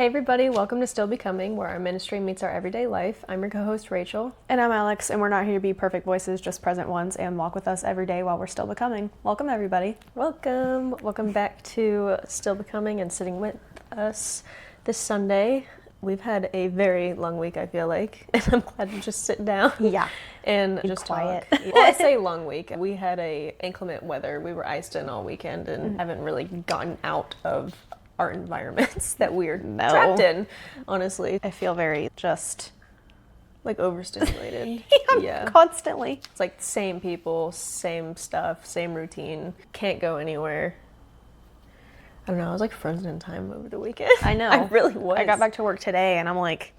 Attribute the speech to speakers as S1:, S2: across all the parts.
S1: Hey everybody, welcome to Still Becoming, where our ministry meets our everyday life. I'm your co-host Rachel.
S2: And I'm Alex, and we're not here to be perfect voices, just present ones, and walk with us every day while we're still becoming. Welcome everybody.
S1: Welcome. Welcome back to Still Becoming and sitting with us this Sunday. We've had a very long week, I feel like, and I'm glad to just sit down.
S2: Yeah.
S1: And just
S2: quiet.
S1: talk. Well, I say long week. We had a inclement weather. We were iced in all weekend and haven't really gotten out of our environments that we're trapped in, honestly.
S2: I feel very just
S1: Like overstimulated. Yeah.
S2: constantly.
S1: It's like same people, same stuff, same routine. Can't go anywhere. I don't know. I was like frozen in time over the weekend.
S2: I know.
S1: I really was.
S2: I got back to work today and I'm like,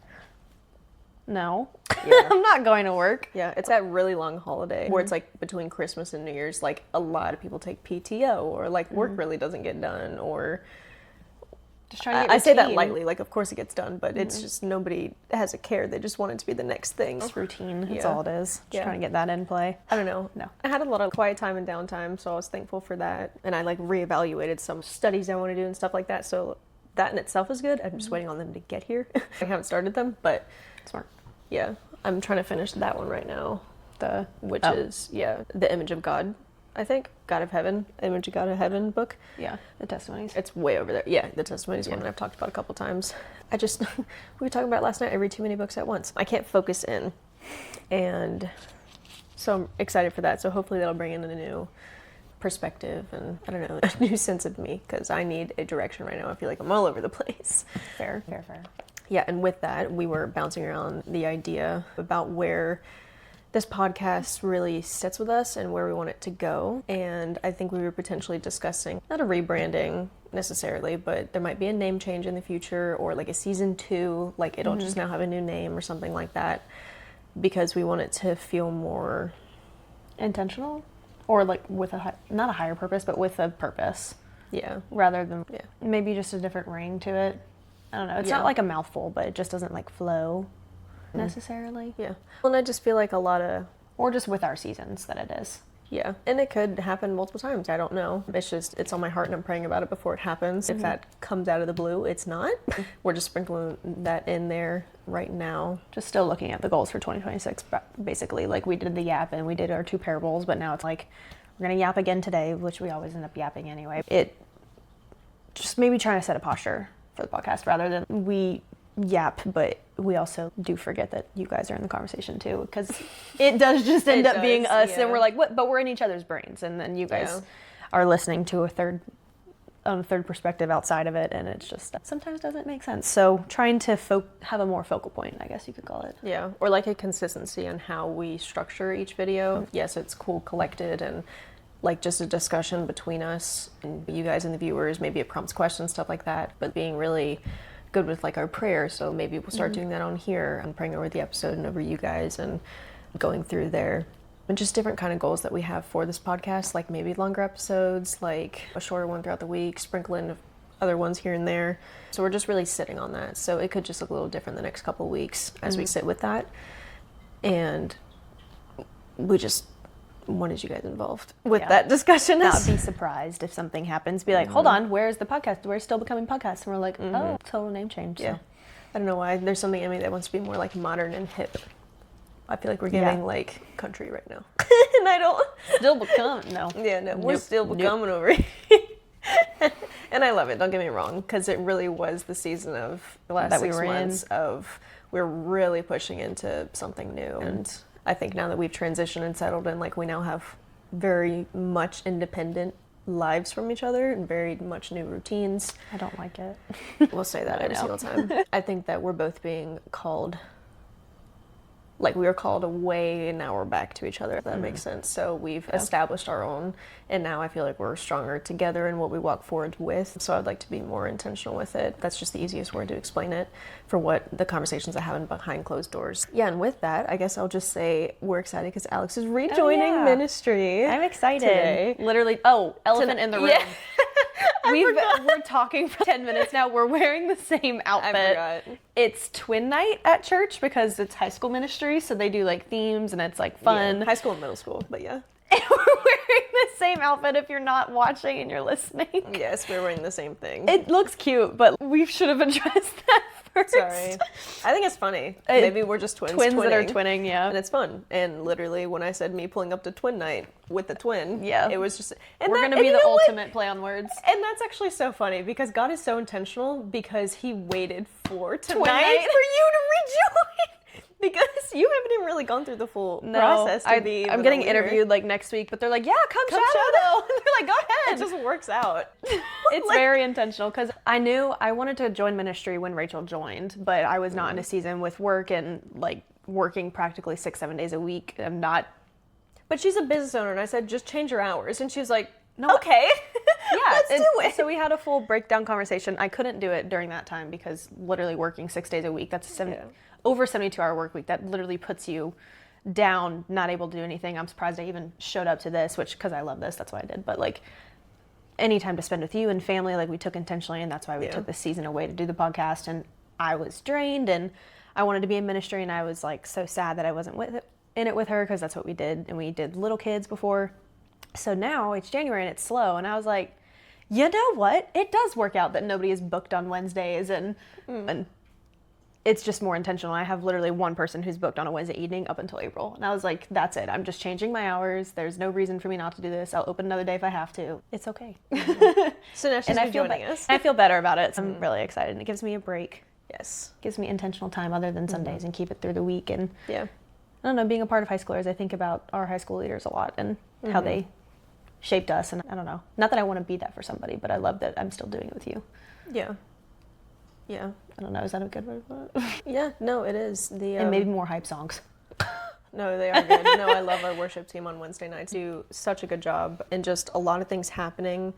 S2: no,
S1: Yeah.
S2: I'm not going to work.
S1: Yeah, it's that really long holiday where it's like between Christmas and New Year's, like a lot of people take PTO or like work really doesn't get done or
S2: Just trying to get
S1: I say that
S2: routine.
S1: lightly, like of course it gets done, but it's just nobody has a care. They just want it to be the next thing.
S2: It's routine. That's
S1: Yeah.
S2: all it is. Just
S1: Yeah.
S2: trying to get that in play.
S1: I don't know.
S2: No.
S1: I had a lot of quiet time and downtime, so I was thankful for that. And I like reevaluated some studies I want to do and stuff like that. So that in itself is good. I'm just waiting on them to get here. I haven't started them, but
S2: Smart.
S1: yeah, I'm trying to finish that one right now, which
S2: Oh.
S1: is the Image of God. I think God of Heaven, Image of God of Heaven book.
S2: Yeah, the testimonies.
S1: It's way over there. Yeah, the Testimonies one that I've talked about a couple times. I just, we were talking about last night, I read too many books at once. I can't focus in. And so I'm excited for that. So hopefully that'll bring in a new perspective and, I don't know, a new sense of me because I need a direction right now. I feel like I'm all over the place.
S2: Fair.
S1: Yeah, and with that, we were bouncing around the idea about where this podcast really sits with us and where we want it to go. And I think we were potentially discussing, not a rebranding necessarily, but there might be a name change in the future or like a season 2, like it'll just now have a new name or something like that because we want it to feel more
S2: Intentional? Or like with not a higher purpose, but with a purpose.
S1: Yeah.
S2: Rather than maybe just a different ring to it. I don't know. It's not like a mouthful, but it just doesn't like flow necessarily.
S1: Yeah. Well, and I just feel like a lot of,
S2: Or just with our seasons that it is.
S1: yeah. And it could happen multiple times. I don't know. It's on my heart and I'm praying about it before it happens. If that comes out of the blue, it's not. We're just sprinkling that in there right now.
S2: Just still looking at the goals for 2026, basically. Like we did the yap and we did our 2 parables, but now it's like we're going to yap again today, which we always end up yapping anyway. It just maybe trying to set a posture for the podcast rather than we yap, but we also do forget that you guys are in the conversation too, because it does just end up being us and we're like, what? But we're in each other's brains, and then you guys are listening to a third perspective outside of it, and it's just sometimes doesn't make sense. So trying to have a more focal point, I guess you could call it.
S1: Yeah. Or like a consistency on how we structure each video. Yes, it's cool collected and like just a discussion between us and you guys and the viewers. Maybe it prompts questions, stuff like that. But being really good with like our prayers. So maybe we'll start doing that on here. I'm praying over the episode and over you guys and going through there. And just different kind of goals that we have for this podcast, like maybe longer episodes, like a shorter one throughout the week, sprinkle in other ones here and there. So we're just really sitting on that. So it could just look a little different the next couple of weeks as we sit with that. And we just wanted you guys involved with that discussion.
S2: Not be surprised if something happens. Be like, hold on, where's the podcast? Where's Still Becoming Podcast? And we're like, oh, total name change.
S1: Yeah.
S2: So.
S1: I don't know why. There's something in me that wants to be more like modern and hip. I feel like we're giving like country right now. And I don't.
S2: Still become, no.
S1: Yeah, no, we're
S2: Nope.
S1: still becoming over here. And I love it, don't get me wrong, because it really was the season of the last
S2: That
S1: 6
S2: we were
S1: months of we're really pushing into something new. And I think now that we've transitioned and settled in, like we now have very much independent lives from each other and very much new routines.
S2: I don't like it.
S1: We'll say that
S2: I
S1: every
S2: know.
S1: single time. I think that we're both being called, like we were called away and now we're back to each other, if that makes sense. So we've established our own, and now I feel like we're stronger together in what we walk forward with. So I'd like to be more intentional with it. That's just the easiest word to explain it for what the conversations I have behind closed doors. Yeah, and with that, I guess I'll just say we're excited because Alex is rejoining ministry.
S2: I'm excited.
S1: Today.
S2: Literally, elephant in the room.
S1: Yeah.
S2: We're talking for 10 minutes now. We're wearing the same outfit.
S1: forgot.
S2: It's twin night at church because it's high school ministry, so they do like themes and it's like fun.
S1: Yeah, high school and middle school, but yeah.
S2: And we're wearing the same outfit if you're not watching and you're listening.
S1: Yes, we're wearing the same thing.
S2: It looks cute, but we should have addressed that first.
S1: Sorry. I think it's funny. Maybe we're just twins
S2: that are
S1: twinning.
S2: twinning, yeah.
S1: And it's fun. And literally, when I said me pulling up to twin night with the twin,
S2: Yeah.
S1: it was just...
S2: We're going to be the ultimate play on words.
S1: And that's actually so funny because God is so intentional because he waited for tonight
S2: night.
S1: for you to rejoin. Because you haven't even really gone through the full process to be...
S2: I'm getting interviewed like next week, but they're like, yeah, come shadow. They're like, go ahead.
S1: It just works out.
S2: It's very intentional because I knew I wanted to join ministry when Rachel joined, but I was not in a season with work and like working practically 6-7 days a week. I'm not.
S1: But she's a business owner, and I said, just change your hours. And she was like, no, okay.
S2: Yeah,
S1: let's do it.
S2: So we had a full breakdown conversation. I couldn't do it during that time because literally working 6 days a week, that's over 72-hour work week. That literally puts you down, not able to do anything. I'm surprised I even showed up to this, which, because I love this, that's why I did. But like, any time to spend with you and family, like we took intentionally, and that's why we took this season away to do the podcast. And I was drained, and I wanted to be in ministry, and I was like so sad that I wasn't in it with her, because that's what we did, and we did little kids before. So now it's January and it's slow, and I was like, you know what? It does work out that nobody is booked on Wednesdays, and it's just more intentional. I have literally one person who's booked on a Wednesday evening up until April. And I was like, that's it. I'm just changing my hours. There's no reason for me not to do this. I'll open another day if I have to. It's okay.
S1: So now she's joining us.
S2: I feel better about it. So I'm really excited. And it gives me a break.
S1: Yes.
S2: It gives me intentional time other than Sundays and keep it through the week. And
S1: Yeah.
S2: I don't know, being a part of high schoolers, I think about our high school leaders a lot and how they shaped us. And I don't know. Not that I want to be that for somebody, but I love that I'm still doing it with you.
S1: Yeah. Yeah.
S2: I don't know. Is that a good word for it?
S1: Yeah, no, it is.
S2: And maybe more hype songs.
S1: No, they are good. No, I love our worship team on Wednesday nights. Do such a good job, and just a lot of things happening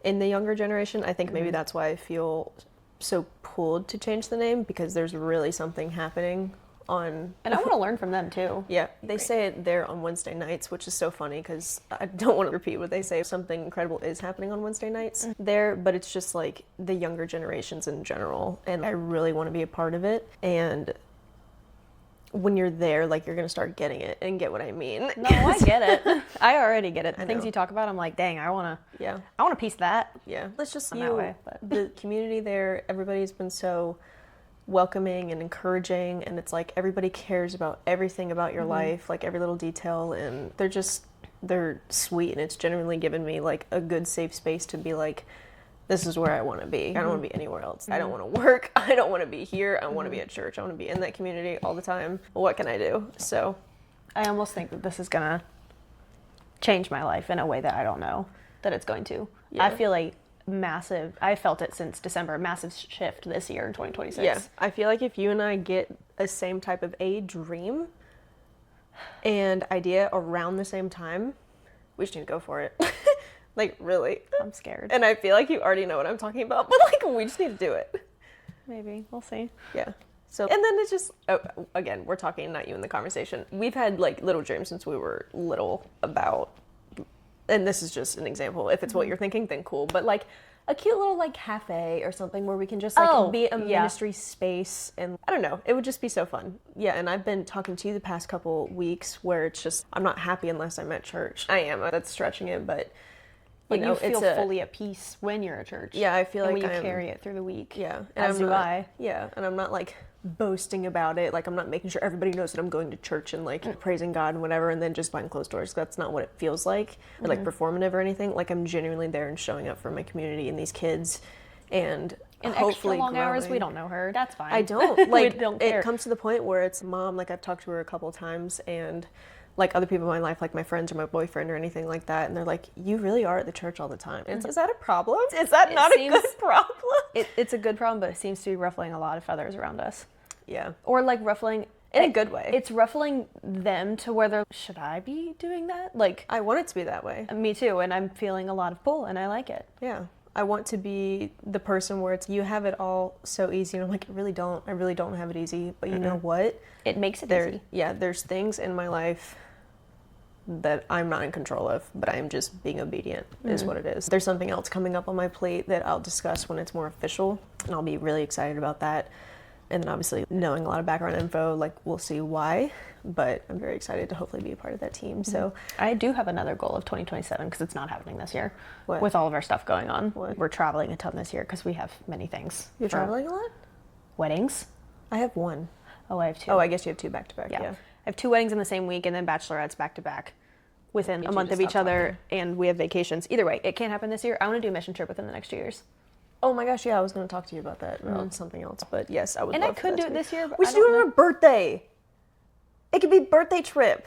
S1: in the younger generation. I think maybe that's why I feel so pulled to change the name, because there's really something happening on...
S2: And I want to learn from them too.
S1: Yeah, they say it there on Wednesday nights, which is so funny because I don't want to repeat what they say. Something incredible is happening on Wednesday nights there, but it's just like the younger generations in general, and I really want to be a part of it. And when you're there, like, you're going to start getting it and get what I mean.
S2: No, I get it. I already get it. The things
S1: know.
S2: you talk about, I'm like, dang, I want
S1: Yeah,
S2: a piece of that.
S1: yeah. Let's just
S2: I'm that way, but-
S1: the community there, everybody's been so welcoming and encouraging, and it's like everybody cares about everything about your life, like every little detail, and they're sweet, and it's genuinely given me like a good safe space to be like, this is where I want to be. I don't want to be anywhere else. I don't want to work. I don't want to be here. I want to be at church. I want to be in that community all the time. What can I do? So
S2: I almost think that this is going to change my life in a way that I don't know that it's going to.
S1: Yeah.
S2: I feel like I felt it since December, massive shift this year in 2026.
S1: yeah, I feel like if you and I get a same type of a dream and idea around the same time, we just need to go for it. Like, really.
S2: I'm scared.
S1: And I feel like you already know what I'm talking about, but like, we just need to do it.
S2: Maybe. We'll see.
S1: Yeah. So, and then it's just, again, we're talking, not you in the conversation. We've had like little dreams since we were little about, and this is just an example. If it's what you're thinking, then cool. But like a cute little like cafe or something where we can just like be a ministry space, and I don't know, it would just be so fun. Yeah, and I've been talking to you the past couple weeks where it's just, I'm not happy unless I'm at church. I am. That's stretching it, but
S2: But
S1: you know,
S2: you feel
S1: it's
S2: fully at peace when you're at church.
S1: Yeah, I feel
S2: and
S1: like
S2: when you
S1: I'm,
S2: carry it through the week.
S1: Yeah,
S2: As do I.
S1: Yeah, and I'm not like boasting about it. Like, I'm not making sure everybody knows that I'm going to church and like praising God and whatever, and then just behind closed doors. That's not what it feels like, or like performative or anything. Like, I'm genuinely there and showing up for my community and these kids, and
S2: And
S1: hopefully
S2: extra long hours,
S1: growing.
S2: we don't know her. That's fine.
S1: I don't like.
S2: We don't care.
S1: It comes to the point where it's mom. Like, I've talked to her a couple of times, and like other people in my life, like my friends or my boyfriend or anything like that, and they're like, "You really are at the church all the time." And it's like, is that a problem? Is that not a good problem?
S2: It's a good problem, but it seems to be ruffling a lot of feathers around us.
S1: Yeah,
S2: Or like ruffling
S1: in a good way.
S2: It's ruffling them to where they're, should I be doing that? Like,
S1: I want it to be that way.
S2: me too, and I'm feeling a lot of pull, and I like it.
S1: Yeah. I want to be the person where it's, you have it all so easy. And I'm like, I really don't have it easy. But you know what?
S2: It makes it easy.
S1: Yeah, there's things in my life that I'm not in control of, but I am just being obedient is what it is. There's something else coming up on my plate that I'll discuss when it's more official, and I'll be really excited about that. And then obviously knowing a lot of background info, like we'll see why, but I'm very excited to hopefully be a part of that team. So
S2: I do have another goal of 2027 because it's not happening this year.
S1: What?
S2: With all of our stuff going on.
S1: What?
S2: We're traveling a ton this year because we have many things.
S1: you're traveling a lot?
S2: Weddings.
S1: I have one.
S2: Oh, I have 2.
S1: Oh, I guess you have 2 back to back.
S2: yeah.
S1: Yeah.
S2: I have 2 weddings in the same week and then bachelorettes back to back within
S1: Need
S2: a
S1: you
S2: month
S1: to
S2: of each
S1: stop
S2: other, and we have vacations. Either way, it can't happen this year. I want to do a mission trip within the next 2 years.
S1: Oh my gosh, yeah, I was going to talk to you about that, about something else, but yes, I would
S2: And I
S1: love for
S2: could
S1: that
S2: do
S1: to
S2: it
S1: be-
S2: this year, but
S1: We
S2: I
S1: should do
S2: don't
S1: it on a birthday. It could be birthday trip,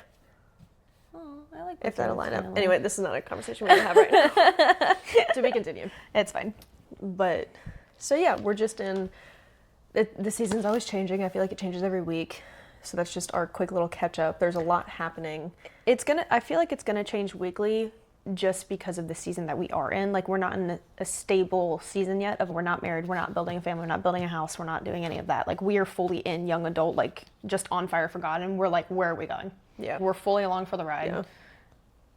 S2: Oh, I like
S1: if that'll line up.
S2: finally.
S1: Anyway, this is not a conversation we're going to have right now. To be continued.
S2: It's fine.
S1: But, so yeah, we're just in, the season's always changing. I feel like it changes every week. So that's just our quick little catch up. There's a lot happening.
S2: I feel like it's gonna change weekly just because of the season that we are in. Like, we're not in a stable season yet we're not married, we're not building a family, we're not building a house, we're not doing any of that. Like, we are fully in young adult, like, just on fire for God, and we're like, where are we going?
S1: Yeah.
S2: We're fully along for the ride.
S1: Yeah.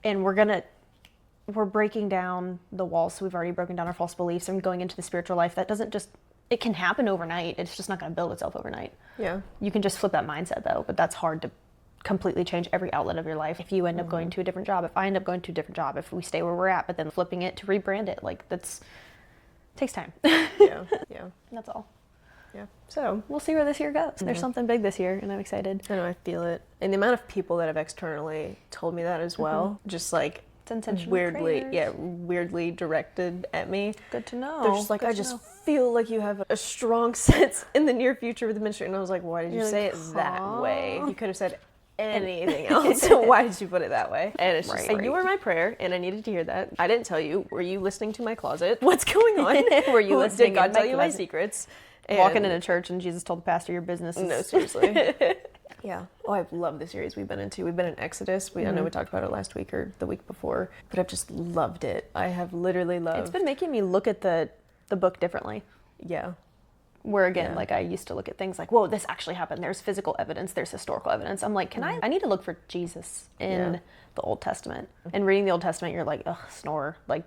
S2: And we're breaking down the walls. So we've already broken down our false beliefs and going into the spiritual life. That doesn't just, it can happen overnight. It's just not going to build itself overnight.
S1: Yeah.
S2: You can just flip that mindset though, but that's hard to completely change every outlet of your life. If you end up going to a different job, if I end up going to a different job, if we stay where we're at, but then flipping it to rebrand it, like takes time.
S1: Yeah. Yeah.
S2: That's all.
S1: Yeah. So,
S2: We'll see where this year goes. There's something big this year and I'm excited.
S1: I know, I feel it. And the amount of people that have externally told me that as well, just like
S2: It's intentional
S1: weirdly,
S2: prayers.
S1: weirdly directed at me.
S2: Good to know.
S1: They're just like,
S2: Good
S1: I
S2: to
S1: just
S2: know.
S1: feel like you have a strong sense in the near future with the ministry. And I was like, why did you
S2: You're
S1: say
S2: like,
S1: it that
S2: huh?
S1: way? You could have said anything else. So why did you put it that way? And it's just
S2: Right.
S1: like, you were my prayer, and I needed to hear that. I didn't tell you. Were you listening to my closet? What's going on?
S2: Were you listening
S1: Did God
S2: in
S1: tell
S2: my
S1: you my
S2: closet?
S1: secrets?
S2: Walking
S1: And-
S2: in a church and Jesus told the pastor your business is...
S1: No, seriously. Yeah. Oh, I've loved the series we've been into. We've been in Exodus. I know we talked about it last week or the week before, but I've just loved it. I have literally loved.
S2: It's been making me look at the book differently.
S1: Yeah.
S2: Where again,
S1: Yeah.
S2: like I used to look at things like, whoa, this actually happened. There's physical evidence, there's historical evidence. I'm like, I need to look for Jesus in
S1: Yeah.
S2: the Old Testament. And reading the Old Testament, you're like, ugh, snore. Like,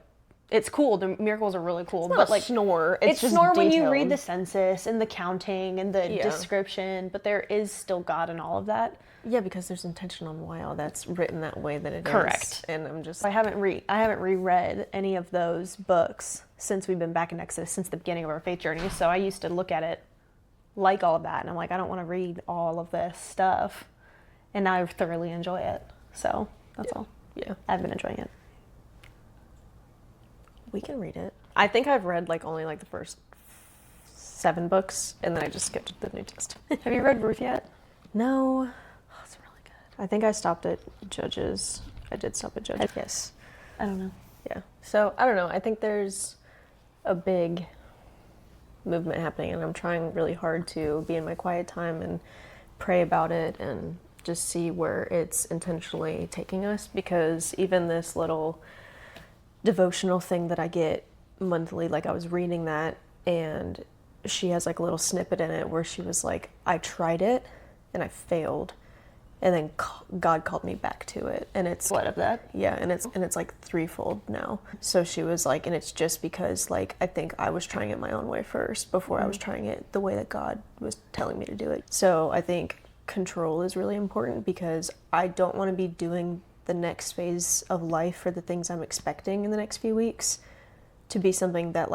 S2: it's cool. The miracles are really cool.
S1: But
S2: But like,
S1: snore.
S2: it's
S1: just
S2: snore when you
S1: detailed.
S2: read the census and the counting and the
S1: Yeah.
S2: description, but there is still God in all of that.
S1: Yeah, because there's intention on why all that's written that way that it is.
S2: Correct.
S1: And I'm just
S2: I haven't reread any of those books since we've been back in Exodus, since the beginning of our faith journey. So I used to look at it like all of that, and I'm like, I don't want to read all of this stuff. And now I thoroughly enjoy it. So that's all.
S1: yeah.
S2: I've been enjoying it.
S1: We can read it. I think I've read only the first 7 books, and then I just skipped the New Testament.
S2: Have you read Ruth yet?
S1: No. Oh, it's really good. I think I stopped at Judges. I did stop at Judges. Yes.
S2: I don't know.
S1: Yeah. So I don't know. I think there's a big movement happening, and I'm trying really hard to be in my quiet time and pray about it and just see where it's intentionally taking us, because even this little devotional thing that I get monthly, I was reading that, and she has a little snippet in it where she was like, I tried it and I failed, and then God called me back to it, and it's
S2: What of that?
S1: yeah, and it's threefold now. So she was like, and it's just because I think I was trying it my own way first before I was trying it the way that God was telling me to do it. So I think control is really important, because I don't want to be doing the next phase of life for the things I'm expecting in the next few weeks to be something that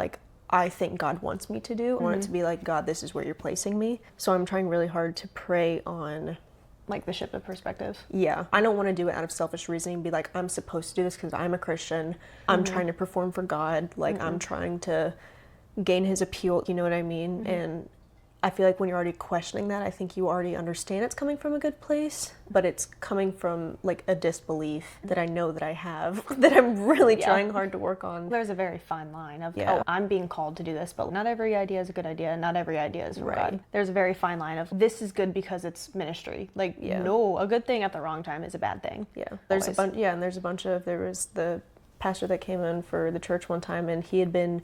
S1: I think God wants me to do. I want it to be God, this is where you're placing me. So I'm trying really hard to pray on
S2: The shift of perspective.
S1: yeah, I don't want to do it out of selfish reasoning, be like, I'm supposed to do this because I'm a Christian. I'm trying to perform for God. I'm trying to gain his appeal. You know what I mean? And I feel like when you're already questioning that, I think you already understand it's coming from a good place, but it's coming from a disbelief that I know that I have, that I'm really
S2: Yeah.
S1: trying hard to work on.
S2: There's a very fine line of,
S1: Yeah.
S2: oh, I'm being called to do this, but not every idea is a good idea. Not every idea is from
S1: Right.
S2: God. There's a very fine line of, this is good because it's ministry.
S1: Yeah.
S2: No, a good thing at the wrong time is a bad thing.
S1: Yeah, there's
S2: Always.
S1: a bunch. Yeah, and there was the pastor that came in for the church one time, and he had been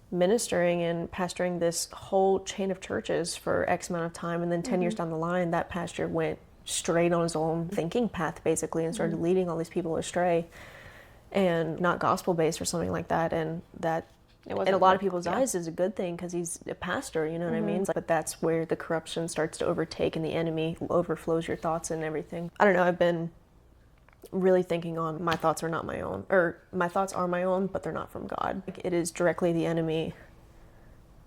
S1: ministering and pastoring this whole chain of churches for X amount of time, and then 10 years down the line, that pastor went straight on his own thinking path, basically, and started leading all these people astray, and not gospel based or something like that, and that
S2: It wasn't
S1: in a lot of
S2: like-
S1: people's
S2: yeah.
S1: eyes is a good thing because he's a pastor, you know what I mean? But that's where the corruption starts to overtake and the enemy overflows your thoughts and everything. I don't know, I've been really thinking on my thoughts are not my own, or my thoughts are my own, but they're not from God. Like, it is directly the enemy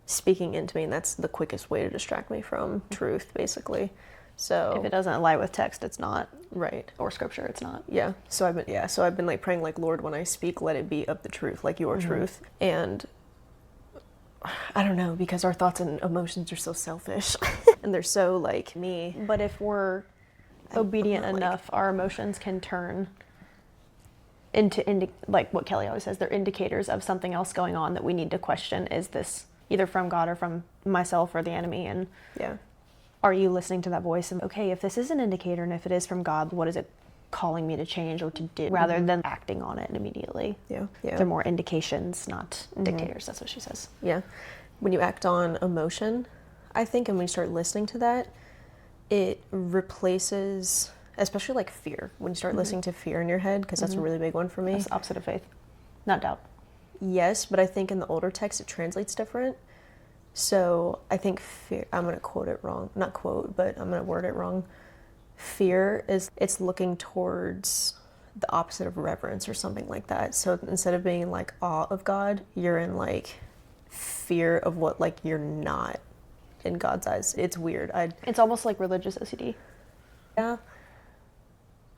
S1: speaking into me, and that's the quickest way to distract me from truth, basically. So
S2: If it doesn't align with text, it's not,
S1: right.
S2: or scripture, it's not.
S1: Yeah. So I've been like praying like, Lord, when I speak, let it be of the truth, like your truth. And I don't know, because our thoughts and emotions are so selfish and they're so like me.
S2: But if we're obedient
S1: like-
S2: enough, our emotions can turn into like what Kelly always says, they're indicators of something else going on that we need to question. Is this either from God or from myself or the enemy? And
S1: Yeah.
S2: are you listening to that voice? And okay, if this is an indicator and if it is from God, what is it calling me to change or to do, rather than acting on it immediately?
S1: Yeah. Yeah.
S2: They're more indications, not dictators. That's what she says.
S1: Yeah. When you act on emotion, I think, and when you start listening to that, it replaces, especially like fear. When you start listening to fear in your head, because that's a really big one for me.
S2: That's the opposite of faith, not doubt.
S1: Yes, but I think in the older text it translates different. So I think fear, I'm going to quote it wrong. Not quote, but I'm going to word it wrong. Fear it's looking towards the opposite of reverence or something like that. So instead of being in like awe of God, you're in like fear of what like you're not in God's eyes. It's weird.
S2: It's almost like religious OCD.
S1: Yeah.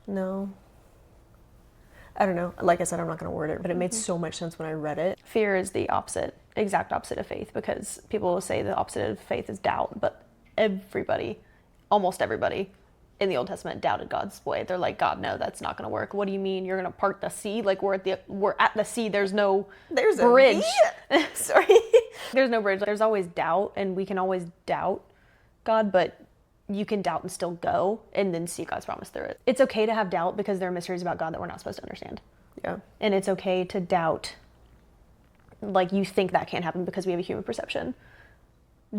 S1: No. I don't know. Like I said, I'm not going to word it, but it made so much sense when I read it.
S2: Fear is the opposite, exact opposite of faith, because people will say the opposite of faith is doubt, but everybody, almost everybody in the Old Testament doubted God's way. They're like, God, no, that's not going to work. What do you mean you're going to part the sea? Like we're at the sea. There's no bridge.
S1: Sorry.
S2: There's no bridge. There's always doubt, and we can always doubt God, but you can doubt and still go and then see God's promise through it. It's okay to have doubt because there are mysteries about God that we're not supposed to understand.
S1: Yeah.
S2: And it's okay to doubt, like you think that can't happen because we have a human perception.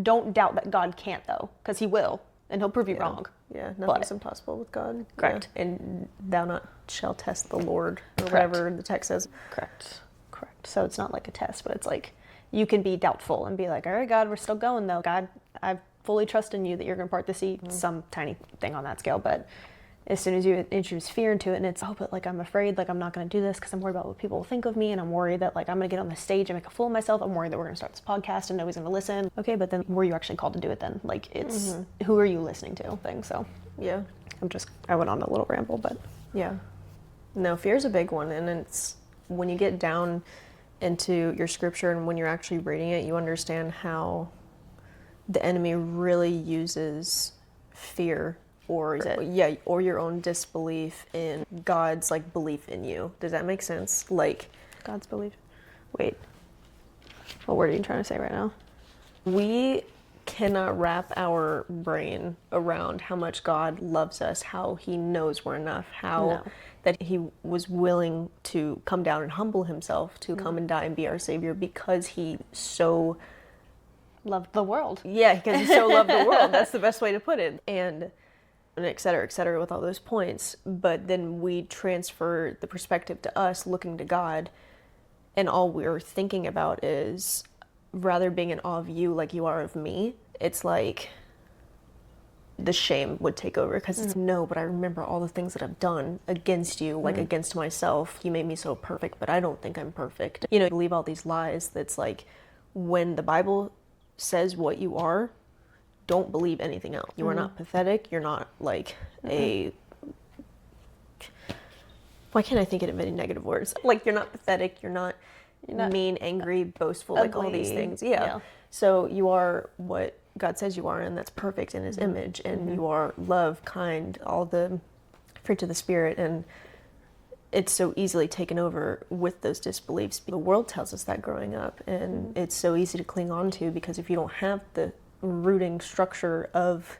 S2: Don't doubt that God can't, though, because he will, and he'll prove you wrong.
S1: Yeah, nothing's impossible with God.
S2: Correct.
S1: Yeah. And thou not shall test the Lord, or
S2: Correct.
S1: whatever the text says.
S2: Correct. So it's not like a test, but it's like you can be doubtful and be like, all right, God, we're still going, though. God, I fully trust in you that you're going to part the sea. Some tiny thing on that scale, but as soon as you introduce fear into it, and it's, oh, but like I'm afraid, like I'm not going to do this because I'm worried about what people will think of me, and I'm worried that like I'm going to get on the stage and make a fool of myself. I'm worried that we're going to start this podcast and nobody's going to listen. Okay, but then were you actually called to do it then? Like it's who are you listening to? Thing. So
S1: Yeah.
S2: I went on a little ramble, but
S1: Yeah. No, fear's a big one, and it's when you get down into your scripture and when you're actually reading it, you understand how the enemy really uses fear or your own disbelief in God's like belief in you. Does that make sense? Like
S2: God's belief. Wait, what word are you trying to say right now?
S1: we cannot wrap our brain around how much God loves us, how he knows we're enough, how
S2: No.
S1: that he was willing to come down and humble himself to come and die and be our savior because he so
S2: Loved the world.
S1: because he so loved the world. That's the best way to put it. And et cetera, with all those points. But then we transfer the perspective to us looking to God, and all we're thinking about is rather being in awe of you like you are of me. It's like the shame would take over because it's no, but I remember all the things that I've done against you, like against myself. You made me so perfect, but I don't think I'm perfect. You know, believe all these lies. That's like when the Bible says what you are, don't believe anything else. You are not pathetic. You're not like a. Why can't I think of any negative words? Like you're not pathetic. You're not mean, angry, boastful, like all these
S2: ugly.
S1: things.
S2: Yeah.
S1: So you are what God says you are, and that's perfect in his image. And you are love, kind, all the fruit of the Spirit. And it's so easily taken over with those disbeliefs. The world tells us that growing up, and it's so easy to cling on to because if you don't have the rooting structure of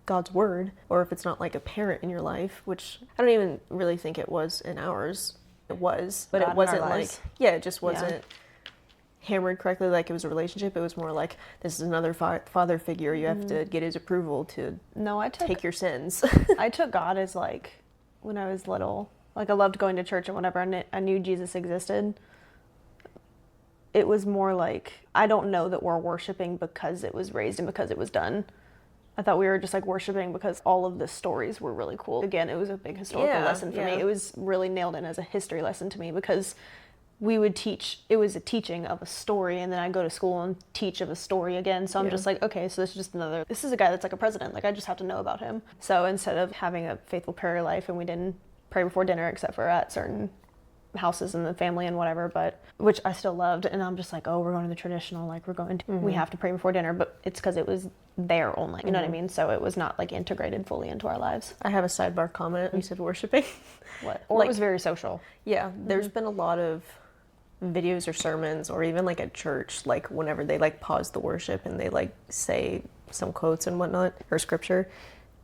S1: God's word, or if it's not like a parent in your life, which I don't even really think it was in ours. It was, but
S2: God
S1: it
S2: in our
S1: wasn't like,
S2: lives.
S1: it just wasn't hammered correctly like it was a relationship. It was more like, this is another father figure. You have to get his approval to
S2: No, I took
S1: take your sins.
S2: I took God as like when I was little. Like I loved going to church and whenever I knew Jesus existed, it was more like, I don't know that we're worshiping because it was raised and because it was done. I thought we were just like worshiping because all of the stories were really cool. Again, it was a big historical lesson for me. It was really nailed in as a history lesson to me because we would teach, it was a teaching of a story, and then I'd go to school and teach of a story again. So I'm just like, okay, so this is just another, this is a guy that's like a president. Like, I just have to know about him. So instead of having a faithful prayer life, and we didn't pray before dinner except for at certain houses in the family and whatever, but which I still loved, and I'm just like, oh, we're going to the traditional, like we're going to, we have to pray before dinner, but it's because it was there only, you know what I mean? So it was not like integrated fully into our lives.
S1: I have a sidebar comment. You said worshiping.
S2: What? Or it was very social.
S1: Yeah, there's been a lot of videos or sermons, or even like at church, like whenever they like pause the worship and they like say some quotes and whatnot, or scripture,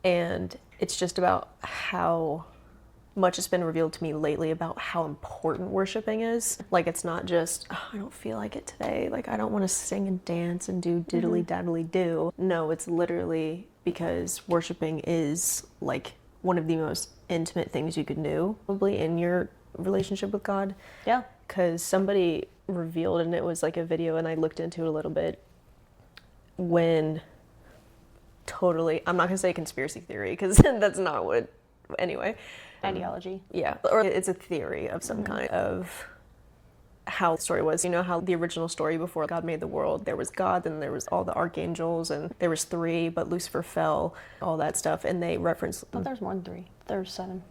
S1: and it's just about how much has been revealed to me lately about how important worshiping is. Like, it's not just, oh, I don't feel like it today, like I don't want to sing and dance and do diddly daddly do. No, it's literally because worshiping is like one of the most intimate things you could do probably in your relationship with God.
S2: Yeah.
S1: Because somebody revealed, and it was like a video, and I looked into it a little bit, when totally, I'm not going to say conspiracy theory because that's not what, anyway.
S2: Ideology.
S1: Yeah, or it's a theory of some kind of how the story was. You know how the original story before God made the world, there was God, then there was all the archangels, and there was 3, but Lucifer fell, all that stuff, and they reference...
S2: I thought there's more than 3. There's 7.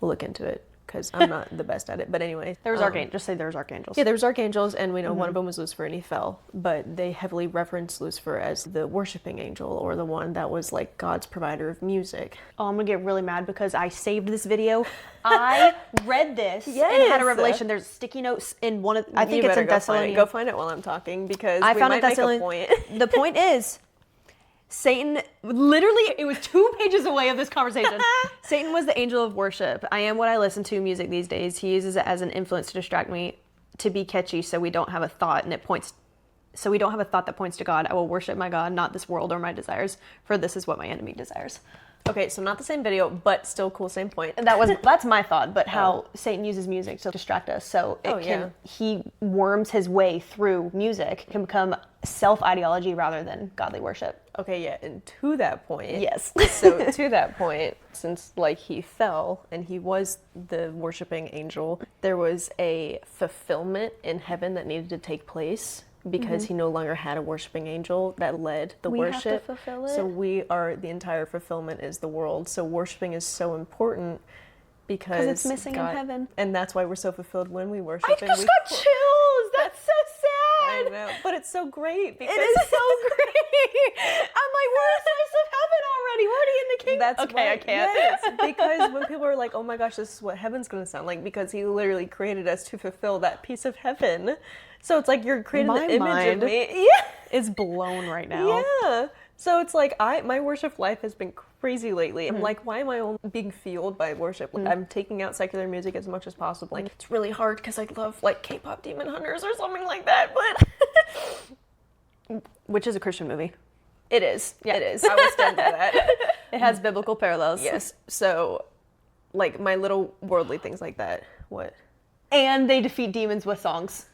S1: We'll look into it, because I'm not the best at it, but anyway.
S2: There was archangels. Just say there's archangels.
S1: Yeah, there was archangels, and we know one of them was Lucifer, and he fell, but they heavily reference Lucifer as the worshiping angel, or the one that was like God's provider of music.
S2: Oh, I'm gonna get really mad because I saved this video. I read this and
S1: Yes.
S2: had a revelation. There's sticky notes in one of, I think
S1: You
S2: it's
S1: better
S2: in
S1: go find it.
S2: Thessalonians.
S1: Go find it while I'm talking, because
S2: I
S1: we
S2: found
S1: might
S2: it
S1: make a
S2: Thessalonians.
S1: point.
S2: The point is, Satan, literally, it was 2 pages away of this conversation. Satan was the angel of worship. I am what I listen to music these days. He uses it as an influence to distract me, to be catchy, so we don't have a thought, and it points, so we don't have a thought that points to God. I will worship my God, not this world or my desires, for this is what my enemy desires.
S1: Okay, so not the same video, but still cool, same point.
S2: And that's my thought, but how Satan uses music to distract us. So he worms his way through music, can become self-ideology rather than godly worship.
S1: Okay, yeah, and to that point.
S2: Yes.
S1: So to that point, since like he fell and he was the worshiping angel, there was a fulfillment in heaven that needed to take place, because he no longer had a worshiping angel that led the worship.
S2: We have to fulfill it.
S1: So we are, the entire fulfillment is the world. So worshiping is so important because
S2: it's missing in heaven.
S1: And that's why we're so fulfilled when we worship.
S2: I just got chills. That's so
S1: I
S2: sad.
S1: know, but it's so great because
S2: It is so great. I'm like, we're a slice of heaven already. We're already in the kingdom.
S1: That's
S2: okay.
S1: right.
S2: I can't.
S1: Yes, because when people are like, "Oh my gosh, this is what heaven's going to sound like," because he literally created us to fulfill that piece of heaven. So it's like you're creating
S2: My
S1: the image
S2: mind
S1: of me. Yeah.
S2: It's blown right now.
S1: Yeah. So it's like my worship life has been crazy lately. I'm like, why am I only being fueled by worship? Like, I'm taking out secular music as much as possible. Like, it's really hard because I love like K-pop Demon Hunters or something like that, but
S2: Which is a Christian movie.
S1: it is.
S2: Yeah.
S1: It is. I would stand by that.
S2: It has biblical parallels.
S1: Yes. So, like my little worldly things like that. What?
S2: And they defeat demons with songs.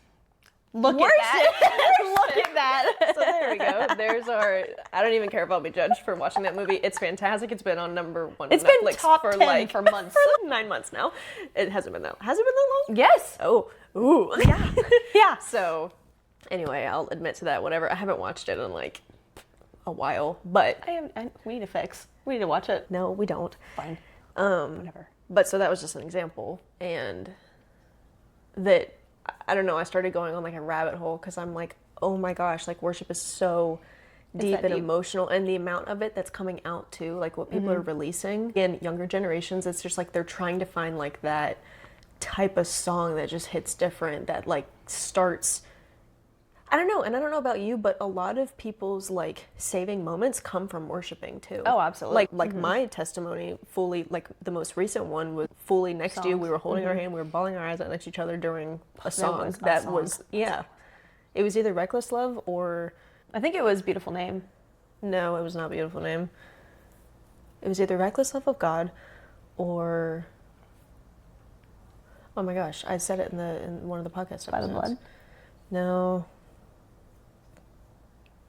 S2: Look
S1: Worship.
S2: at that. Look at that.
S1: So there we go. There's our. I don't even care if I'll be judged for watching that movie. It's fantastic. It's been on #1
S2: It's
S1: on
S2: been
S1: Netflix
S2: top
S1: for
S2: 10
S1: like
S2: for months.
S1: For like 9 months now. It hasn't been that. Has it been that long?
S2: Yes.
S1: Oh. Ooh.
S2: Yeah. Yeah.
S1: So, anyway, I'll admit to that. Whatever. I haven't watched it in like a while, but
S2: We need to fix. We need to watch it.
S1: no, we don't.
S2: Fine. Whatever.
S1: But so that was just an example, and that I don't know. I started going on like a rabbit hole because I'm like, oh my gosh, like worship is so deep and emotional, and the amount of it that's coming out too, like what people are releasing in younger generations. It's just like they're trying to find like that type of song that just hits different, that like starts. I don't know, and I don't know about you, but a lot of people's like saving moments come from worshiping too.
S2: Oh, absolutely.
S1: Like my testimony fully, like the most recent one was fully next to you. We were holding our hand, we were bawling our eyes out next to each other during a song. That was yeah. It was either Reckless Love or
S2: I think it was Beautiful Name.
S1: no, it was not Beautiful Name. It was either Reckless Love of God or oh my gosh, I said it in one of the podcast episodes.
S2: By the Blood.
S1: No.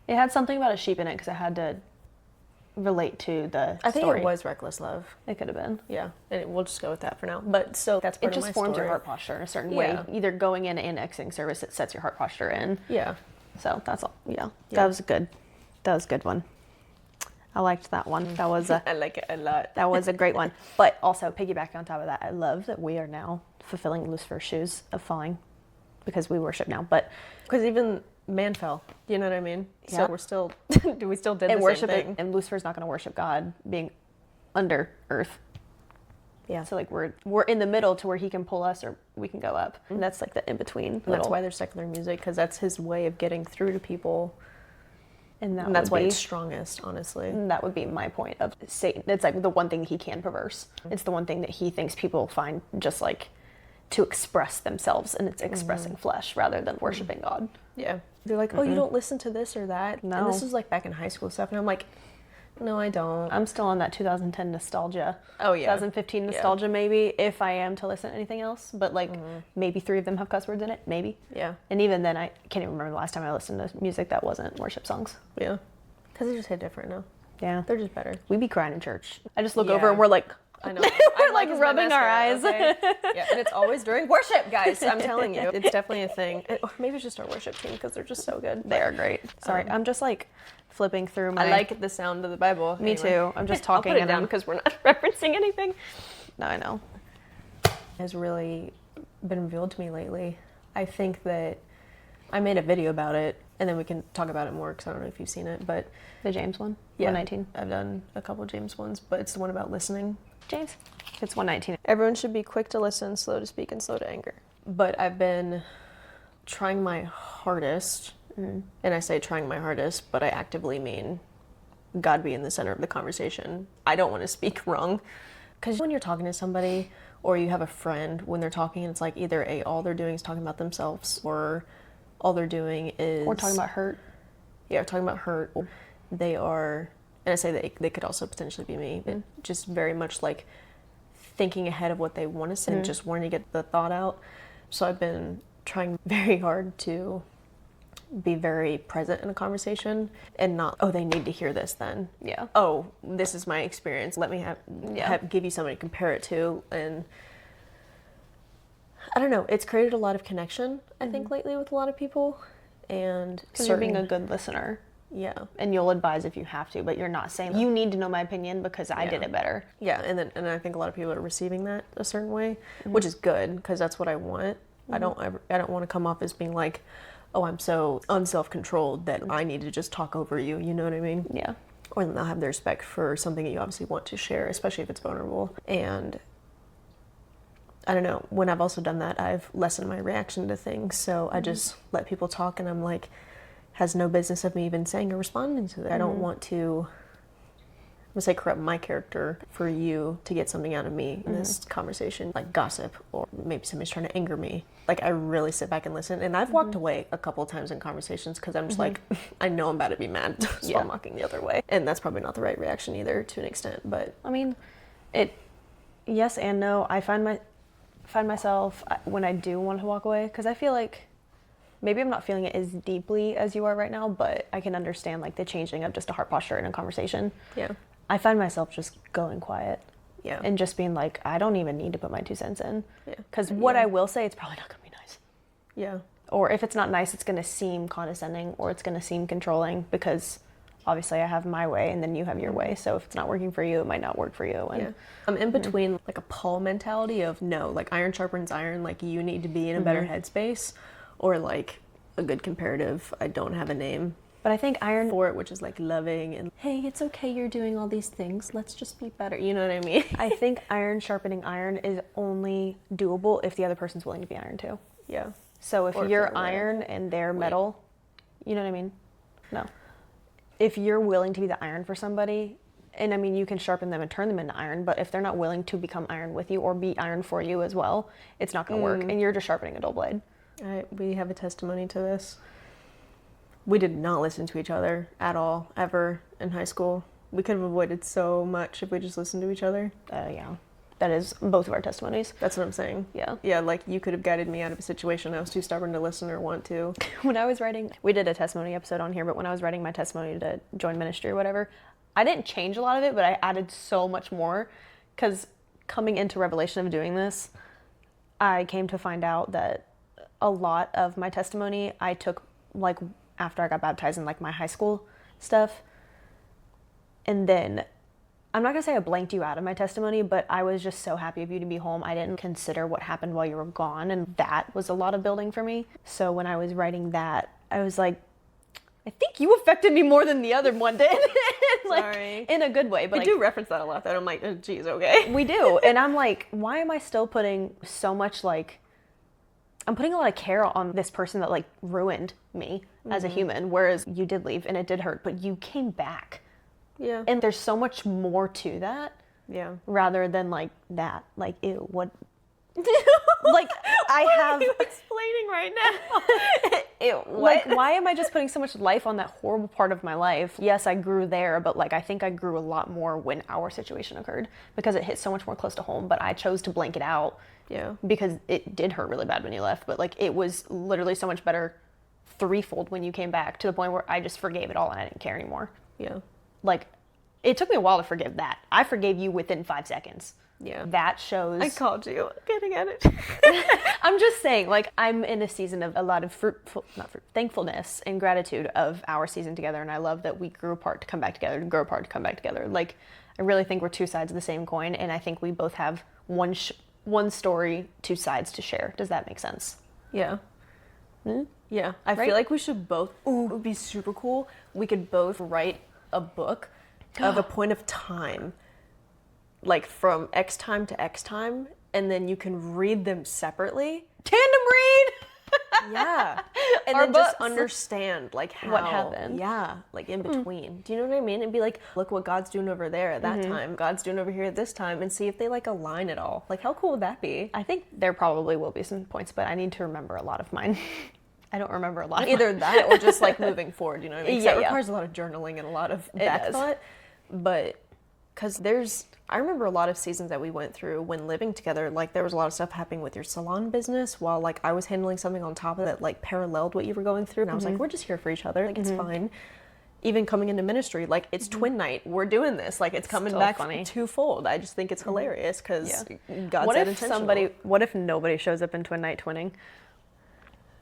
S2: It had something about a sheep in it because I had to relate to the
S1: I think
S2: story.
S1: it was reckless love.
S2: It could have been.
S1: Yeah, and we'll just go with that for now. But so that's part
S2: It
S1: of my
S2: just forms your
S1: story.
S2: heart posture in a certain
S1: Yeah.
S2: way. Either going in and exiting service, it sets your heart posture in.
S1: Yeah.
S2: So that's all. Yeah,
S1: Yeah.
S2: that was good. That was a good one. I liked that one. That was a
S1: I like it a lot.
S2: that was a great one. But also piggyback on top of that, I love that we are now fulfilling Lucifer's shoes of falling, because we worship now. But
S1: Because even man fell. You know what I mean?
S2: Yeah.
S1: So we're still, we still did
S2: and
S1: the
S2: worship
S1: same
S2: it,
S1: thing.
S2: and Lucifer's not going to worship God being under earth.
S1: Yeah.
S2: So like we're in the middle to where he can pull us or we can go up. And that's like the in between.
S1: And that's why there's secular music, because that's his way of getting through to people.
S2: and
S1: And that's why
S2: be,
S1: it's strongest, honestly.
S2: that would be my point of Satan. It's like the one thing he can perverse. It's the one thing that he thinks people find just like to express themselves, and it's expressing flesh rather than worshiping God.
S1: Yeah. They're like, oh, you don't listen to this or that?
S2: No.
S1: And this was like back in high school stuff. And I'm like, no, I don't.
S2: I'm still on that 2010 nostalgia.
S1: Oh, yeah.
S2: 2015 nostalgia, maybe, if I am to listen to anything else. But like maybe 3 of them have cuss words in it, maybe.
S1: Yeah.
S2: And even then, I can't even remember the last time I listened to music that wasn't worship songs.
S1: Yeah. Because they just hit different now.
S2: Yeah.
S1: They're just better.
S2: We be crying in church. I just look
S1: Yeah.
S2: over and we're like,
S1: I know.
S2: We're
S1: I'm
S2: like
S1: it's my
S2: rubbing our eyes.
S1: mascara, okay? Yeah, and it's always during worship, guys. I'm telling you, it's definitely a thing. Or maybe it's just our worship team because they're just so good.
S2: they are great. Sorry, I'm just like flipping through my.
S1: I like the sound of the Bible.
S2: Me too. I'm just talking
S1: I'll put it
S2: and
S1: down
S2: I'm
S1: because we're not referencing anything.
S2: No, I know.
S1: Has really been revealed to me lately. I think that I made a video about it, and then we can talk about it more because I don't know if you've seen it, but
S2: The James one.
S1: yeah,
S2: 119.
S1: I've done a couple of James ones, but it's the one about listening.
S2: James. It's 119.
S1: Everyone should be quick to listen, slow to speak, and slow to anger. But I've been trying my hardest, and I say trying my hardest, but I actively mean God be in the center of the conversation. I don't want to speak wrong. Because when you're talking to somebody, or you have a friend, when they're talking, it's like either all they're doing is talking about themselves, or all they're doing is...
S2: We're talking about hurt.
S1: Yeah, talking about hurt. They are, and I say they could also potentially be me, but just very much like thinking ahead of what they want to say and just wanting to get the thought out. So I've been trying very hard to be very present in a conversation and not, oh, they need to hear this then.
S2: Yeah.
S1: Oh, this is my experience. Let me give you somebody to compare it to. And I don't know, it's created a lot of connection, I think, lately with a lot of people. And
S2: Because you're being a good listener.
S1: yeah.
S2: And you'll advise if you have to, but you're not saying you need to know my opinion because I did it better.
S1: Yeah, and I think a lot of people are receiving that a certain way, which is good because that's what I want. I don't want to come off as being like, oh, I'm so unself-controlled that I need to just talk over you. You know what I mean?
S2: Yeah.
S1: Or not have the respect for something that you obviously want to share, especially if it's vulnerable. And I don't know. When I've also done that, I've lessened my reaction to things. So I just let people talk, and I'm like, has no business of me even saying or responding to that. I don't want to, I'm gonna say, corrupt my character for you to get something out of me in this conversation, like gossip, or maybe somebody's trying to anger me. Like, I really sit back and listen. And I've walked away a couple of times in conversations because I'm just like, I know I'm about to be mad, so I'm walking the other way. And that's probably not the right reaction either, to an extent. But
S2: I mean, yes and no. I find myself when I do want to walk away, because I feel like maybe I'm not feeling it as deeply as you are right now, but I can understand like the changing of just a heart posture in a conversation.
S1: yeah.
S2: I find myself just going quiet.
S1: Yeah.
S2: And just being like, I don't even need to put my 2 cents in.
S1: Yeah.
S2: Because what I will say, it's probably not going to be nice.
S1: Yeah.
S2: Or if it's not nice, it's going to seem condescending, or it's going to seem controlling, because obviously I have my way and then you have your way. So if it's not working for you, it might not work for you. And
S1: Yeah. I'm in between like a Paul mentality of no, like iron sharpens iron, like you need to be in a better headspace, or like a good comparative, I don't have a name
S2: But I think iron
S1: for it, which is like loving and hey, it's okay, you're doing all these things, let's just be better. You know what I mean?
S2: I think iron sharpening iron is only doable if the other person's willing to be iron too.
S1: Yeah.
S2: So if
S1: Or if
S2: you're
S1: they're willing.
S2: iron and they're metal, you know what I mean? No. If you're willing to be the iron for somebody, and I mean, you can sharpen them and turn them into iron, but if they're not willing to become iron with you or be iron for you as well, it's not going to work. And you're just sharpening a dull blade.
S1: We have a testimony to this. We did not listen to each other at all, ever, in high school. We could have avoided so much if we just listened to each other.
S2: Yeah. that is both of our testimonies.
S1: That's what I'm saying.
S2: Yeah.
S1: Yeah, like you could have guided me out of a situation I was too stubborn to listen or want to.
S2: When I was writing, we did a testimony episode on here, but when I was writing my testimony to join ministry or whatever, I didn't change a lot of it, but I added so much more, because coming into revelation of doing this, I came to find out that a lot of my testimony I took like after I got baptized in like my high school stuff. And then I'm not gonna say I blanked you out of my testimony, but I was just so happy of you to be home. I didn't consider what happened while you were gone, and that was a lot of building for me. So when I was writing that, I was like, I think you affected me more than the other one did. Like,
S1: Sorry.
S2: in a good way. But
S1: We do reference that a lot, though. I'm like, oh, geez, okay.
S2: we do. And I'm like, why am I still putting so much, like, I'm putting a lot of care on this person that, like, ruined me as a human, whereas you did leave and it did hurt, but you came back.
S1: Yeah.
S2: And there's so much more to that
S1: Yeah.
S2: rather than, like, that. Like, ew, what? Like, I have...
S1: What are you explaining right now? Ew, what?
S2: Like, why am I just putting so much life on that horrible part of my life? Yes, I grew there, but like I think I grew a lot more when our situation occurred, because it hit so much more close to home, but I chose to blank it out.
S1: Yeah.
S2: Because it did hurt really bad when you left, but like it was literally so much better threefold when you came back, to the point where I just forgave it all and I didn't care anymore.
S1: Yeah.
S2: Like, it took me a while to forgive that. I forgave you within 5 seconds.
S1: Yeah.
S2: That shows...
S1: I called you. Getting at it.
S2: I'm just saying, like, I'm in a season of a lot of thankfulness and gratitude of our season together, and I love that we grew apart to come back together, to grow apart to come back together. Like, I really think we're two sides of the same coin, and I think we both have one story, two sides to share. Does that make sense?
S1: Yeah. Yeah. I
S2: Right?
S1: feel like we should both, it would be super cool. We could both write a book of a point of time, like from X time to X time, and then you can read them separately.
S2: Tandem read!
S1: Yeah. And
S2: Our
S1: then just
S2: books.
S1: understand like how,
S2: What happened.
S1: Yeah. Like in between. Do you know what I mean? And be like, look what God's doing over there at that time. God's doing over here at this time, and see if they like align at all. Like how cool would that be?
S2: I think there probably will be some points, but I need to remember a lot of mine. I don't remember a lot of
S1: Either that or just like moving forward, you know what I mean? 'Cause
S2: Yeah,
S1: that
S2: yeah.
S1: requires a lot of journaling and a lot of
S2: It
S1: back
S2: does.
S1: thought. But because I remember a lot of seasons that we went through when living together, like there was a lot of stuff happening with your salon business while like I was handling something on top of that like paralleled what you were going through. And I was like, we're just here for each other. Like it's fine. Even coming into ministry, like it's twin night. We're doing this. Like it's coming
S2: so
S1: back
S2: funny.
S1: twofold. I just think it's hilarious because God's
S2: What
S1: that
S2: if
S1: intentional.
S2: what if nobody shows up in Twin Night twinning?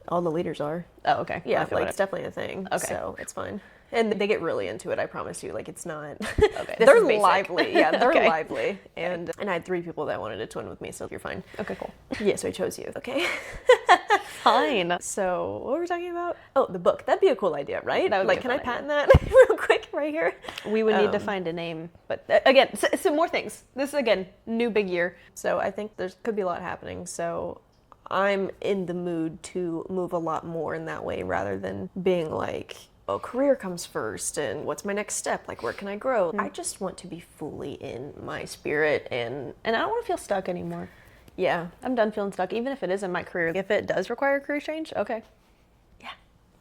S1: All the leaders are.
S2: Oh, okay.
S1: Yeah,
S2: I feel
S1: like
S2: it.
S1: it's definitely a thing.
S2: Okay.
S1: So it's fine. And they get really into it, I promise you. Like it's not
S2: Okay. This
S1: they're
S2: is basic.
S1: lively. Yeah, they're
S2: Okay.
S1: lively. And I had 3 people that wanted to twin with me, so you're fine.
S2: Okay, cool.
S1: Yeah, so I chose you. Okay.
S2: Fine.
S1: So what were we talking about? Oh, the book. That'd be a cool idea, right?
S2: That would be
S1: like
S2: a
S1: can I
S2: fun
S1: patent that real quick right here?
S2: We would need to find a name, but again, some more things. This is again, new big year.
S1: So I think there's could be a lot happening. So I'm in the mood to move a lot more in that way rather than being like, oh, career comes first and what's my next step? Like, where can I grow? I just want to be fully in my spirit and
S2: And I don't want to feel stuck anymore.
S1: yeah.
S2: I'm done feeling stuck, even if it is in my career. If it does require a career change, okay.
S1: Yeah.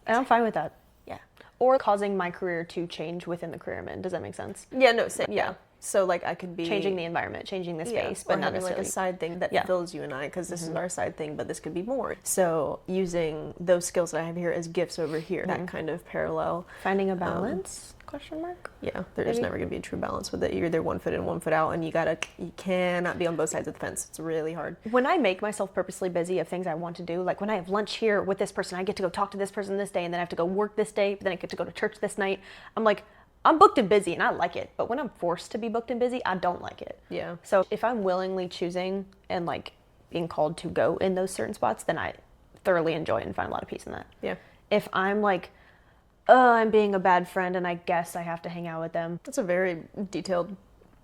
S2: And I'm fine with that.
S1: Yeah.
S2: Or causing my career to change within the career I'm in. Does that make sense?
S1: Yeah, no, same. Yeah. So like I could be
S2: Changing the environment, changing the space,
S1: or
S2: but not
S1: having like a
S2: necessarily.
S1: side thing that
S2: Yeah.
S1: fulfills you and I, because this is our side thing, but this could be more. So using those skills that I have here as gifts over here, that kind of parallel.
S2: Finding a balance? Question mark?
S1: Yeah, there's
S2: Maybe.
S1: never gonna be a true balance with it. You're either one foot in, one foot out, and you cannot be on both sides of the fence. It's really hard.
S2: When I make myself purposely busy of things I want to do, like when I have lunch here with this person, I get to go talk to this person this day, and then I have to go work this day, but then I get to go to church this night. I'm like, I'm booked and busy, and I like it. But when I'm forced to be booked and busy, I don't like it.
S1: Yeah.
S2: So if I'm willingly choosing and like being called to go in those certain spots, then I thoroughly enjoy it and find a lot of peace in that.
S1: Yeah.
S2: If I'm like, oh, I'm being a bad friend and I guess I have to hang out with them.
S1: That's a very detailed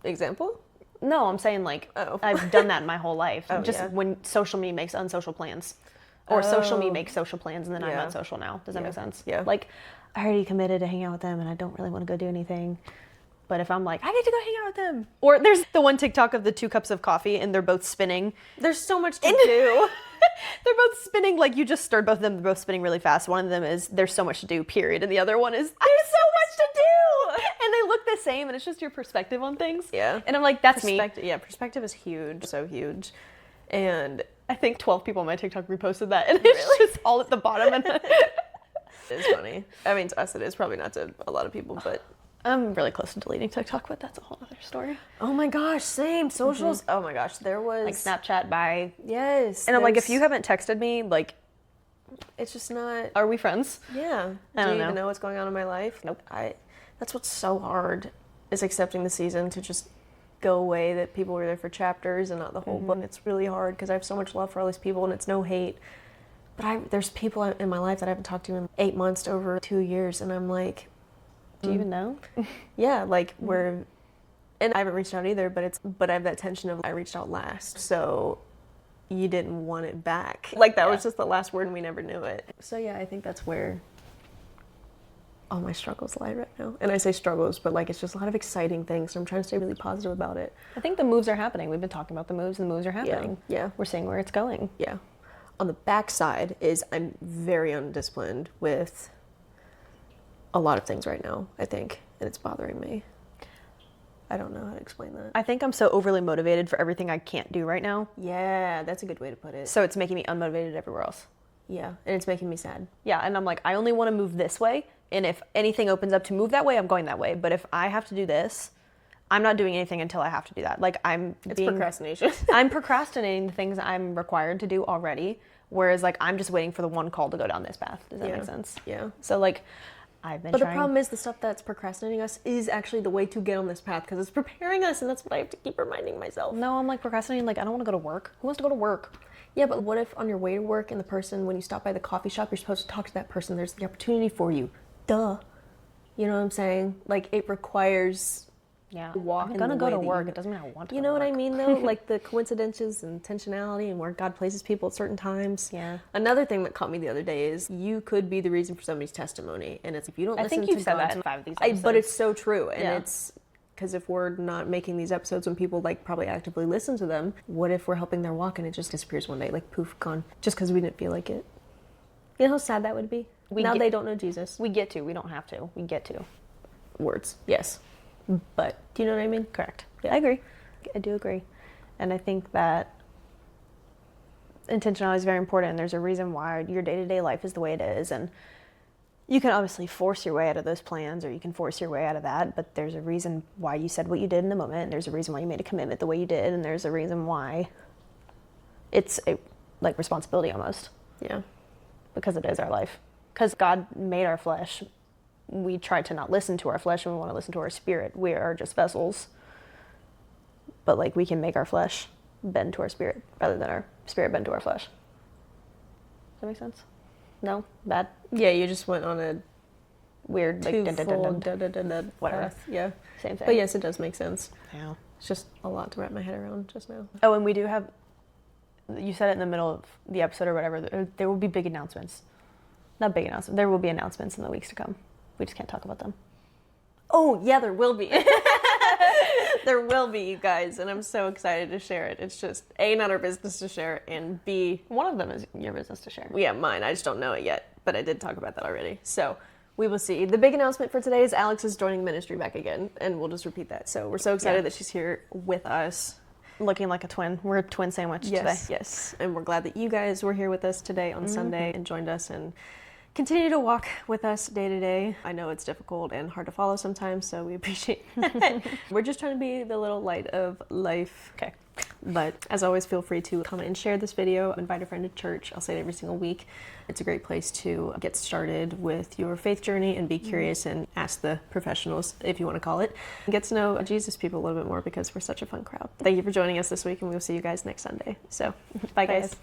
S1: example.
S2: No, I'm saying like,
S1: Oh.
S2: I've done that my whole life.
S1: Oh,
S2: Just
S1: yeah.
S2: when social me makes unsocial plans. Or social me
S1: Oh.
S2: makes social plans and then I'm
S1: Yeah.
S2: unsocial now. Does that
S1: Yeah.
S2: make sense?
S1: Yeah.
S2: Like, I already committed to hang out with them and I don't really want to go do anything. But if I'm like, I get to go hang out with them. Or there's the one TikTok of the 2 cups of coffee and they're both spinning.
S1: There's so much to do.
S2: They're both spinning, like you just stirred both of them, they're both spinning really fast. One of them is, there's so much to do, period. And the other one is, there's so much to do. and they look the same, and it's just your perspective on things.
S1: Yeah.
S2: And I'm like, that's me.
S1: Yeah, perspective is huge, so huge. And
S2: I think 12 people on my TikTok reposted that, and it's just all at the bottom. And
S1: it's funny. I mean, to us it is, probably not to a lot of people, but
S2: I'm really close to deleting TikTok, but that's a whole other story.
S1: oh my gosh, same. Socials. Oh my gosh, there was
S2: Like Snapchat, bye.
S1: Yes.
S2: And I'm like, if you haven't texted me, like,
S1: it's just not.
S2: are we friends?
S1: Yeah.
S2: I
S1: Do
S2: don't
S1: you
S2: know.
S1: even know what's going on in my life?
S2: Nope.
S1: That's what's so hard, is accepting the season to just go away, that people were there for chapters and not the whole book. It's really hard because I have so much love for all these people, and it's no hate. But there's people in my life that I haven't talked to in 8 months to over 2 years, and I'm like,
S2: Do you even know?
S1: yeah, like we're, and I haven't reached out either, but I have that tension of I reached out last, so you didn't want it back. Like that was just the last word and we never knew it. So yeah, I think that's where all my struggles lie right now. And I say struggles, but like it's just a lot of exciting things. So I'm trying to stay really positive about it.
S2: I think the moves are happening. We've been talking about the moves, and the moves are happening.
S1: Yeah.
S2: We're seeing where it's going.
S1: Yeah. On the backside is I'm very undisciplined with a lot of things right now, I think, and it's bothering me. I don't know how to explain that.
S2: I think I'm so overly motivated for everything I can't do right now.
S1: Yeah, that's a good way to put it.
S2: So it's making me unmotivated everywhere else.
S1: Yeah, and it's making me sad.
S2: Yeah, and I'm like, I only want to move this way, and if anything opens up to move that way, I'm going that way. But if I have to do this, I'm not doing anything until I have to do that. Like
S1: It's procrastination.
S2: I'm procrastinating the things I'm required to do already, whereas like I'm just waiting for the one call to go down this path. Does that make sense?
S1: Yeah.
S2: So like I've been
S1: But
S2: trying.
S1: the problem is the stuff that's procrastinating us is actually the way to get on this path, because it's preparing us, and that's what I have to keep reminding myself.
S2: No, I'm like procrastinating. Like I don't want to go to work. Who wants to go to work?
S1: Yeah, but what if on your way to work and the person, when you stop by the coffee shop, you're supposed to talk to that person, there's the opportunity for you. Duh. You know what I'm saying? Like it requires
S2: Yeah,
S1: walk
S2: I'm
S1: in
S2: gonna
S1: the
S2: go
S1: way
S2: to
S1: that
S2: work.
S1: you-
S2: It doesn't mean I want to.
S1: You
S2: go
S1: know
S2: to
S1: what I
S2: work.
S1: mean, though? Like the coincidences and intentionality and where God places people at certain times.
S2: Yeah.
S1: Another thing that caught me the other day is you could be the reason for somebody's testimony. And it's if you don't
S2: I
S1: listen
S2: think you've
S1: to
S2: said that
S1: God's-
S2: in 5 of these
S1: But
S2: episodes.
S1: it's so true. And
S2: Yeah.
S1: it's because if we're not making these episodes when people like probably actively listen to them, what if we're helping their walk and it just disappears one day? Like poof, gone. Just because we didn't feel like it. You know how sad that would be? Now they don't know Jesus.
S2: We get to. We don't have to. We get to.
S1: Words. Yes. But do you know what I mean?
S2: Correct.
S1: Yeah.
S2: I agree. I do agree. And I think that intentionality is very important. And there's a reason why your day-to-day life is the way it is. And you can obviously force your way out of those plans, or you can force your way out of that. But there's a reason why you said what you did in the moment. And there's a reason why you made a commitment the way you did. And there's a reason why it's a like responsibility almost,
S1: Yeah.
S2: because it is our life. Because God made our flesh. We try to not listen to our flesh, and we want to listen to our spirit. We are just vessels. But like we can make our flesh bend to our spirit rather than our spirit bend to our flesh. Does that make sense? No? Bad?
S1: Yeah, you just went on a
S2: Weird, like,
S1: twofold
S2: whatever.
S1: path. Yeah.
S2: Same thing.
S1: But yes, it does make sense.
S2: Yeah.
S1: It's just a lot to wrap my head around just now.
S2: Oh, and we do have, you said it in the middle of the episode or whatever, there will be big announcements. Not big announcements. There will be announcements in the weeks to come. We just can't talk about them.
S1: Oh, yeah, there will be. There will be, you guys, and I'm so excited to share it. It's just, A, not our business to share it, and B,
S2: One of them is your business to share.
S1: yeah, mine. I just don't know it yet, but I did talk about that already. So we will see. The big announcement for today is Alex is joining ministry back again, and we'll just repeat that. So we're so excited that she's here with us.
S2: Looking like a twin. We're a twin sandwich today.
S1: Yes, and we're glad that you guys were here with us today on Sunday and joined us and continue to walk with us day to day. I know it's difficult and hard to follow sometimes, so we appreciate that. We're just trying to be the little light of life.
S2: Okay.
S1: But as always, feel free to comment and share this video. Invite a friend to church. I'll say it every single week. It's a great place to get started with your faith journey and be curious and ask the professionals, if you want to call it, and get to know Jesus people a little bit more, because we're such a fun crowd. Thank you for joining us this week, and we'll see you guys next Sunday. So, bye guys.